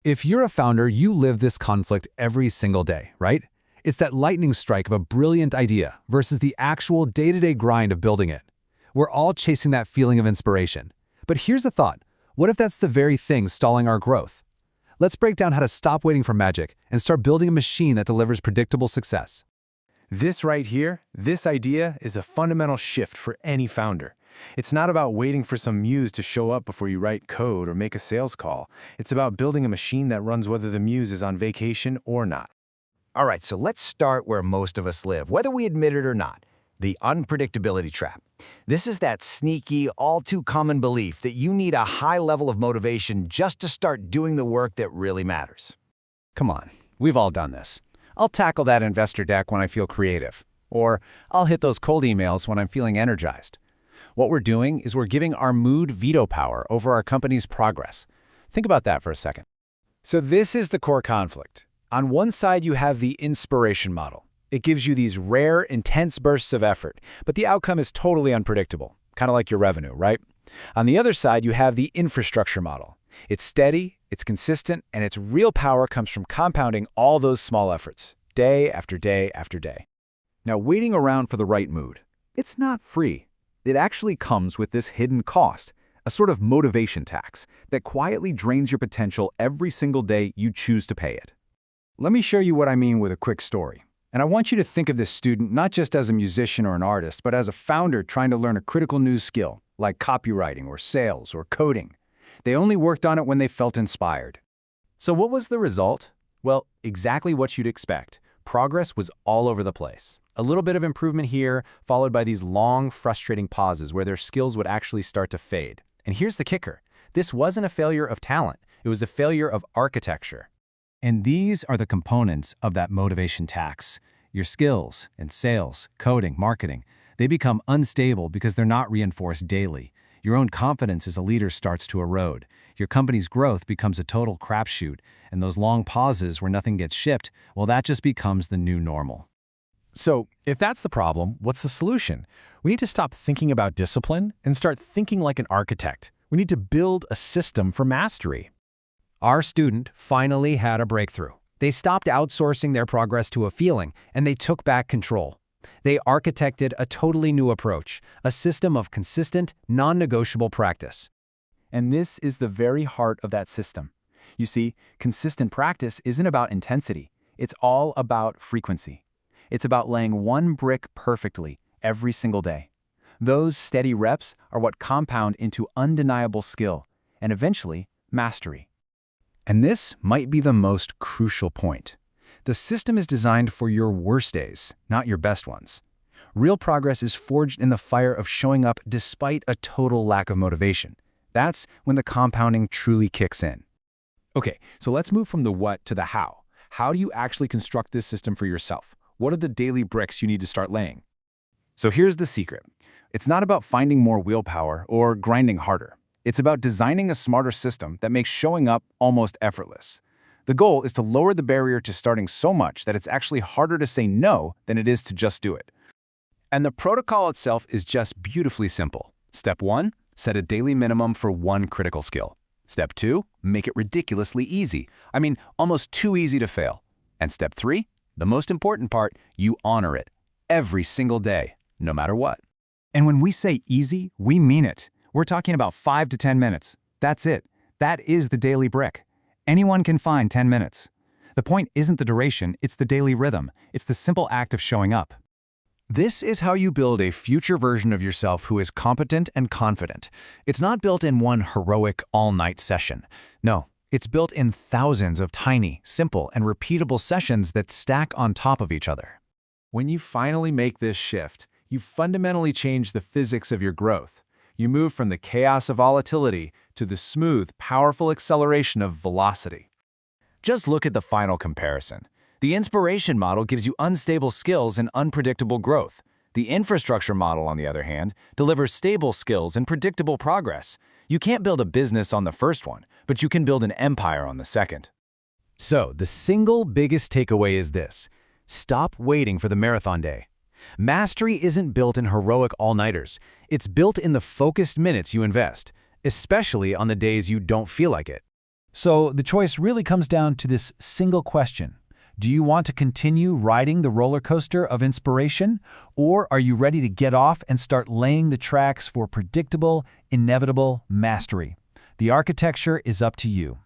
If you're a founder, you live this conflict every single day, right? It's that lightning strike of a brilliant idea versus the actual day-to-day grind of building it. We're all chasing that feeling of inspiration. But here's a thought. What if that's the very thing stalling our growth? Let's break down how to stop waiting for magic and start building a machine that delivers predictable success. This right here, this idea is a fundamental shift for any founder. It's not about waiting for some muse to show up before you write code or make a sales call. It's about building a machine that runs whether the muse is on vacation or not. All right, so let's start where most of us live, whether we admit it or not, the unpredictability trap. This is that sneaky, all-too-common belief that you need a high level of motivation just to start doing the work that really matters. Come on, we've all done this. I'll tackle that investor deck when I feel creative, or I'll hit those cold emails when I'm feeling energized. What we're doing is we're giving our mood veto power over our company's progress. Think about that for a second. So this is the core conflict. On one side, you have the inspiration model. It gives you these rare, intense bursts of effort, but the outcome is totally unpredictable, kind of like your revenue, right? On the other side, you have the infrastructure model. It's steady, it's consistent, and its real power comes from compounding all those small efforts, day after day after day. Now, waiting around for the right mood, it's not free. It actually comes with this hidden cost, a sort of motivation tax that quietly drains your potential every single day you choose to pay it. Let me show you what I mean with a quick story. And I want you to think of this student not just as a musician or an artist, but as a founder trying to learn a critical new skill, like copywriting or sales or coding. They only worked on it when they felt inspired. So what was the result? Well, exactly what you'd expect. Progress was all over the place. A little bit of improvement here, followed by these long, frustrating pauses where their skills would actually start to fade. And here's the kicker. This wasn't a failure of talent. It was a failure of architecture. And these are the components of that motivation tax. Your skills in sales, coding, marketing, they become unstable because they're not reinforced daily. Your own confidence as a leader starts to erode. Your company's growth becomes a total crapshoot, and those long pauses where nothing gets shipped, well, that just becomes the new normal. So, if that's the problem, what's the solution? We need to stop thinking about discipline and start thinking like an architect. We need to build a system for mastery. Our student finally had a breakthrough. They stopped outsourcing their progress to a feeling, and they took back control. They architected a totally new approach, a system of consistent, non-negotiable practice. And this is the very heart of that system. You see, consistent practice isn't about intensity. It's all about frequency. It's about laying one brick perfectly every single day. Those steady reps are what compound into undeniable skill and eventually mastery. And this might be the most crucial point. The system is designed for your worst days, not your best ones. Real progress is forged in the fire of showing up despite a total lack of motivation. That's when the compounding truly kicks in. Okay, so let's move from the what to the how. How do you actually construct this system for yourself? What are the daily bricks you need to start laying? So here's the secret. It's not about finding more willpower or grinding harder. It's about designing a smarter system that makes showing up almost effortless. The goal is to lower the barrier to starting so much that it's actually harder to say no than it is to just do it. And the protocol itself is just beautifully simple. Step 1, set a daily minimum for one critical skill. Step 2, make it ridiculously easy. I mean, almost too easy to fail. And step 3, the most important part, you honor it every single day, no matter what. And when we say easy, we mean it. We're talking about 5 to 10 minutes. That's it. That is the daily brick. Anyone can find 10 minutes. The point isn't the duration, it's the daily rhythm. It's the simple act of showing up. This is how you build a future version of yourself who is competent and confident. It's not built in one heroic all-night session. No, it's built in thousands of tiny, simple, and repeatable sessions that stack on top of each other. When you finally make this shift, you fundamentally change the physics of your growth. You move from the chaos of volatility to the smooth, powerful acceleration of velocity. Just look at the final comparison. The inspiration model gives you unstable skills and unpredictable growth. The infrastructure model, on the other hand, delivers stable skills and predictable progress. You can't build a business on the first one, but you can build an empire on the second. So, the single biggest takeaway is this: stop waiting for the marathon day. Mastery isn't built in heroic all-nighters. It's built in the focused minutes you invest, especially on the days you don't feel like it. So the choice really comes down to this single question. Do you want to continue riding the roller coaster of inspiration, or are you ready to get off and start laying the tracks for predictable, inevitable mastery? The architecture is up to you.